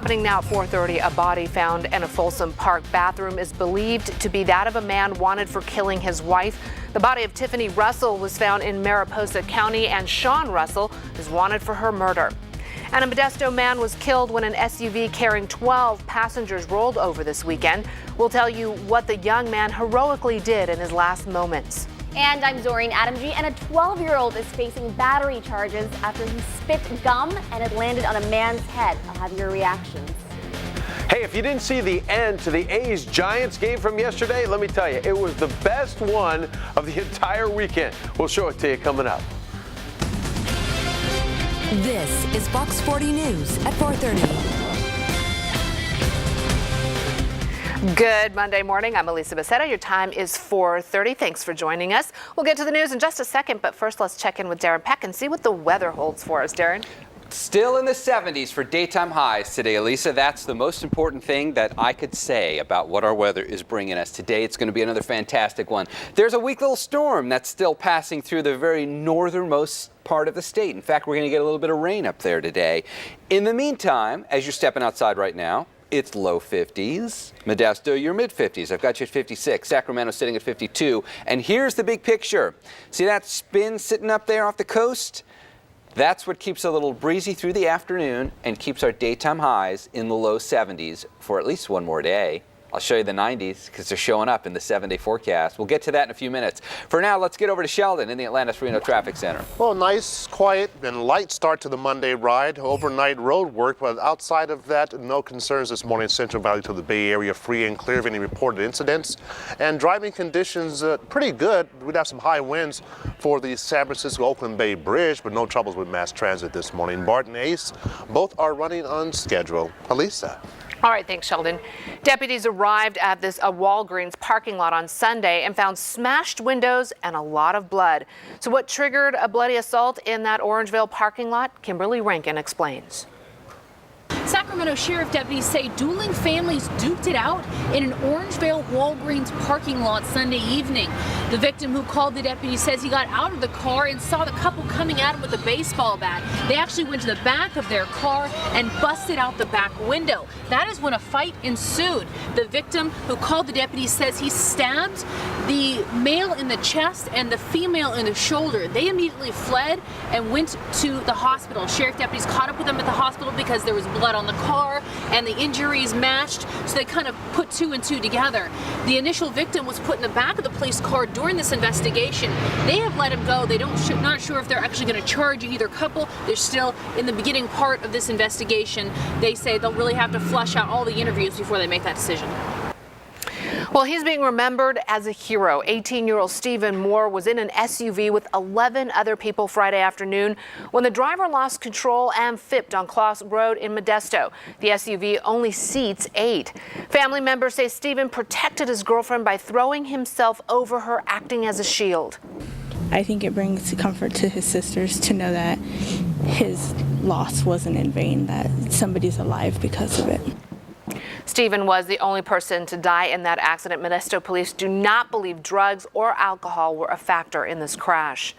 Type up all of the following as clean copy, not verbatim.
Happening now at 4:30, a body found in a Folsom Park bathroom is believed to be that of a man wanted for killing his wife. The body of Tiffany Russell was found in Mariposa County, and Sean Russell is wanted for her murder. And a Modesto man was killed when an SUV carrying 12 passengers rolled over this weekend. We'll tell you what the young man heroically did in his last moments. And I'm Zoreen Adamji, and a 12-year-old is facing battery charges after he spit gum and it landed on a man's head. I'll have your reactions. Hey, if you didn't see the end to the A's-Giants game from yesterday, let me tell you, it was the best one of the entire weekend. We'll show it to you coming up. This is Fox 40 News at 4:30. Good Monday morning. I'm Elisa Becerra. Your time is 4:30. Thanks for joining us. We'll get to the news in just a second, but first let's check in with Darren Peck and see what the weather holds for us. Darren? Still in the 70s for daytime highs today, Elisa. That's the most important thing that I could say about what our weather is bringing us today. It's going to be another fantastic one. There's a weak little storm that's still passing through the very northernmost part of the state. In fact, we're going to get a little bit of rain up there today. In the meantime, as you're stepping outside right now, it's low 50s. Modesto, you're mid 50s. I've got you at 56. Sacramento sitting at 52. And here's the big picture. See that spin sitting up there off the coast? That's what keeps a little breezy through the afternoon and keeps our daytime highs in the low 70s for at least one more day. I'll show you the 90s because they're showing up in the 7-day forecast. We'll get to that in a few minutes. For now, let's get over to Sheldon in the Atlantis-Reno Traffic Center. Well, nice, quiet, and light start to the Monday ride. Overnight road work, but outside of that, no concerns this morning. Central Valley to the Bay Area, free and clear of any reported incidents. And driving conditions pretty good. We'd have some high winds for the San Francisco-Oakland Bay Bridge, but no troubles with mass transit this morning. Bart and Ace both are running on schedule. Elisa. All right, thanks, Sheldon. Deputies arrived at this Walgreens parking lot on Sunday and found smashed windows and a lot of blood. So what triggered a bloody assault in that Orangevale parking lot? Kimberly Rankin explains. Sacramento Sheriff deputies say dueling families duked it out in an Orangevale Walgreens parking lot Sunday evening. The victim who called the deputy says he got out of the car and saw the couple coming at him with a baseball bat. They actually went to the back of their car and busted out the back window. That is when a fight ensued. The victim who called the deputy says he stabbed the male in the chest and the female in the shoulder. They immediately fled and went to the hospital. Sheriff deputies caught up with them at the hospital because there was blood on the car and the injuries matched, so they kind of put two and two together. The initial victim was put in the back of the police car during this investigation. They have let him go. They not sure if they're actually going to charge either couple. They're still in the beginning part of this investigation. They say they'll really have to flush out all the interviews before they make that decision. Well, he's being remembered as a hero. 18-year-old Stephen Moore was in an SUV with 11 other people Friday afternoon when the driver lost control and flipped on Kloss Road in Modesto. The SUV only seats 8. Family members say Stephen protected his girlfriend by throwing himself over her, acting as a shield. I think it brings comfort to his sisters to know that his loss wasn't in vain, that somebody's alive because of it. Stephen was the only person to die in that accident. Modesto police do not believe drugs or alcohol were a factor in this crash.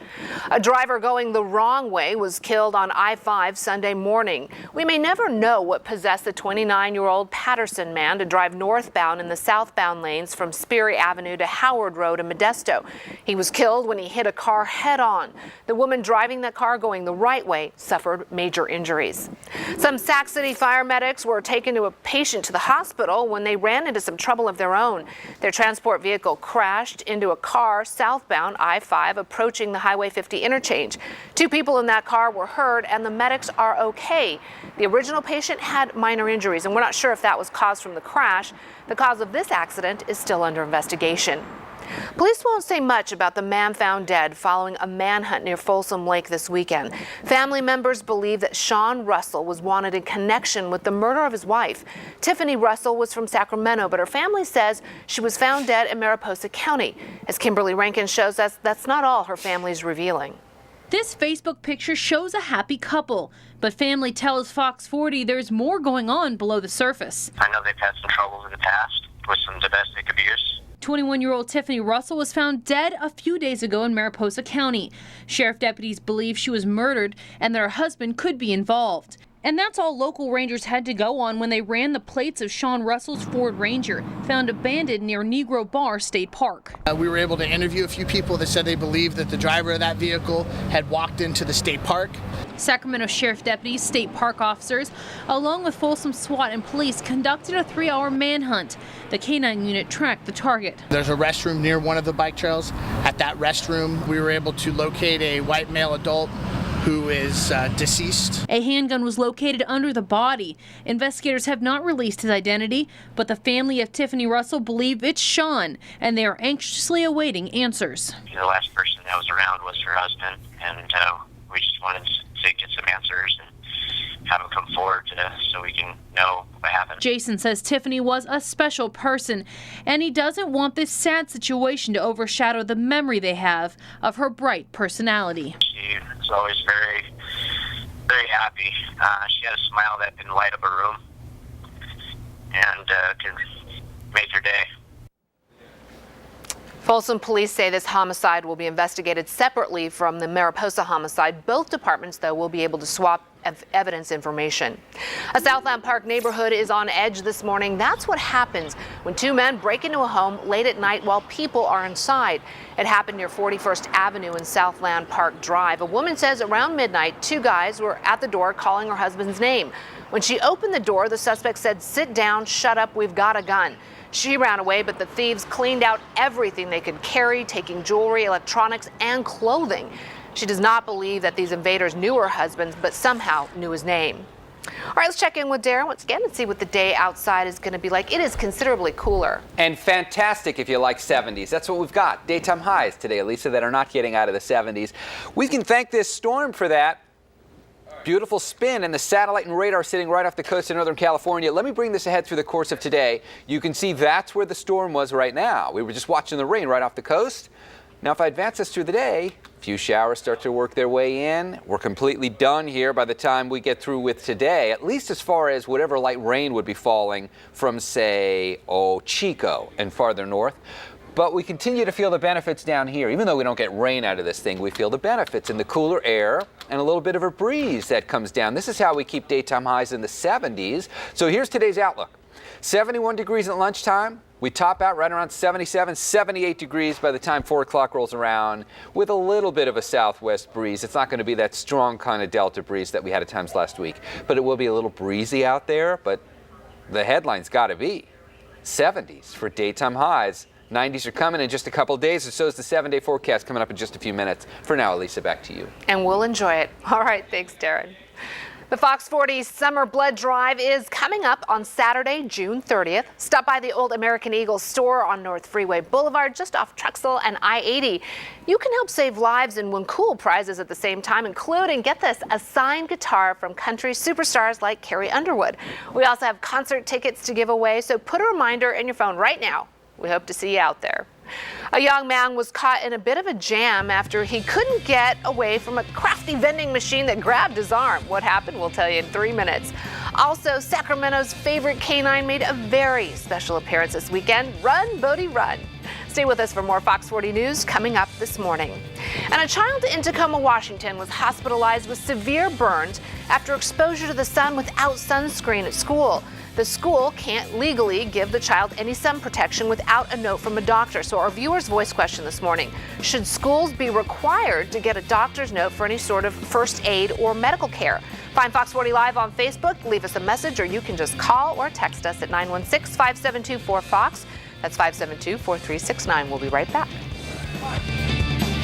A driver going the wrong way was killed on I-5 Sunday morning. We may never know what possessed the 29-year-old Patterson man to drive northbound in the southbound lanes from Sperry Avenue to Howard Road in Modesto. He was killed when he hit a car head-on. The woman driving the car going the right way suffered major injuries. Some Sac City fire medics were taken to a patient to the hospital when they ran into some trouble of their own. Their transport vehicle crashed into a car southbound I-5 approaching the Highway 50 interchange. 2 people in that car were hurt and the medics are okay. The original patient had minor injuries and we're not sure if that was caused from the crash. The cause of this accident is still under investigation. Police won't say much about the man found dead following a manhunt near Folsom Lake this weekend. Family members believe that Sean Russell was wanted in connection with the murder of his wife. Tiffany Russell was from Sacramento, but her family says she was found dead in Mariposa County. As Kimberly Rankin shows us, that's not all her family's revealing. This Facebook picture shows a happy couple, but family tells Fox 40 there's more going on below the surface. I know they've had some troubles in the past with some domestic abuse. 21-year-old Tiffany Russell was found dead a few days ago in Mariposa County. Sheriff deputies believe she was murdered and that her husband could be involved. And that's all local rangers had to go on when they ran the plates of Sean Russell's Ford Ranger, found abandoned near Negro Bar State Park. We were able to interview a few people that said they believed that the driver of that vehicle had walked into the state park. Sacramento Sheriff deputies, state park officers, along with Folsom SWAT and police, conducted a 3-hour manhunt. The K-9 unit tracked the target. There's a restroom near one of the bike trails. At that restroom, we were able to locate a white male adult who is deceased. A handgun was located under the body. Investigators have not released his identity, but the family of Tiffany Russell believe it's Sean, and they are anxiously awaiting answers. The last person that was around was her husband, and we just wanted to get some answers and have him come forward so we can know what happened. Jason says Tiffany was a special person, and he doesn't want this sad situation to overshadow the memory they have of her bright personality. She was always very, very happy. She had a smile that can light up a room and can make your day. Folsom police say this homicide will be investigated separately from the Mariposa homicide. Both departments, though, will be able to swap evidence information. A Southland Park neighborhood is on edge this morning. That's what happens when two men break into a home late at night while people are inside. It happened near 41st Avenue and Southland Park Drive. A woman says around midnight, two guys were at the door calling her husband's name. When she opened the door, the suspect said, "Sit down, shut up, we've got a gun." She ran away, but the thieves cleaned out everything they could carry, taking jewelry, electronics, and clothing. She does not believe that these invaders knew her husband, but somehow knew his name. All right, let's check in with Darren once again and see what the day outside is going to be like. It is considerably cooler. And fantastic if you like 70s. That's what we've got. Daytime highs today, Elisa, that are not getting out of the 70s. We can thank this storm for that. Beautiful spin, and the satellite and radar sitting right off the coast of Northern California. Let me bring this ahead through the course of today. You can see that's where the storm was right now. We were just watching the rain right off the coast. Now, if I advance this through the day, a few showers start to work their way in. We're completely done here by the time we get through with today, at least as far as whatever light rain would be falling from, say, Chico and farther north. But we continue to feel the benefits down here. Even though we don't get rain out of this thing, we feel the benefits in the cooler air and a little bit of a breeze that comes down. This is how we keep daytime highs in the 70s. So here's today's outlook. 71 degrees at lunchtime. We top out right around 77, 78 degrees by the time 4 o'clock rolls around with a little bit of a southwest breeze. It's not going to be that strong kind of delta breeze that we had at times last week, but it will be a little breezy out there. But the headline's got to be 70s for daytime highs. 90s are coming in just a couple of days, and so is the 7-day forecast coming up in just a few minutes. For now, Elisa, back to you. And we'll enjoy it. All right, thanks, Darren. The Fox 40 Summer Blood Drive is coming up on Saturday, June 30th. Stop by the old American Eagle store on North Freeway Boulevard, just off Truxell and I-80. You can help save lives and win cool prizes at the same time, including, get this, a signed guitar from country superstars like Carrie Underwood. We also have concert tickets to give away, so put a reminder in your phone right now. We hope to see you out there. A young man was caught in a bit of a jam after he couldn't get away from a crafty vending machine that grabbed his arm. What happened? We'll tell you in 3 minutes. Also, Sacramento's favorite canine made a very special appearance this weekend. Run, Bodie, run. Stay with us for more Fox 40 News coming up this morning. And a child in Tacoma, Washington was hospitalized with severe burns after exposure to the sun without sunscreen at school. The school can't legally give the child any sun protection without a note from a doctor. So our viewer's voice question this morning: should schools be required to get a doctor's note for any sort of first aid or medical care? Find Fox 40 Live on Facebook, leave us a message, or you can just call or text us at 916-572-4FOX. That's 572-4369. We'll be right back.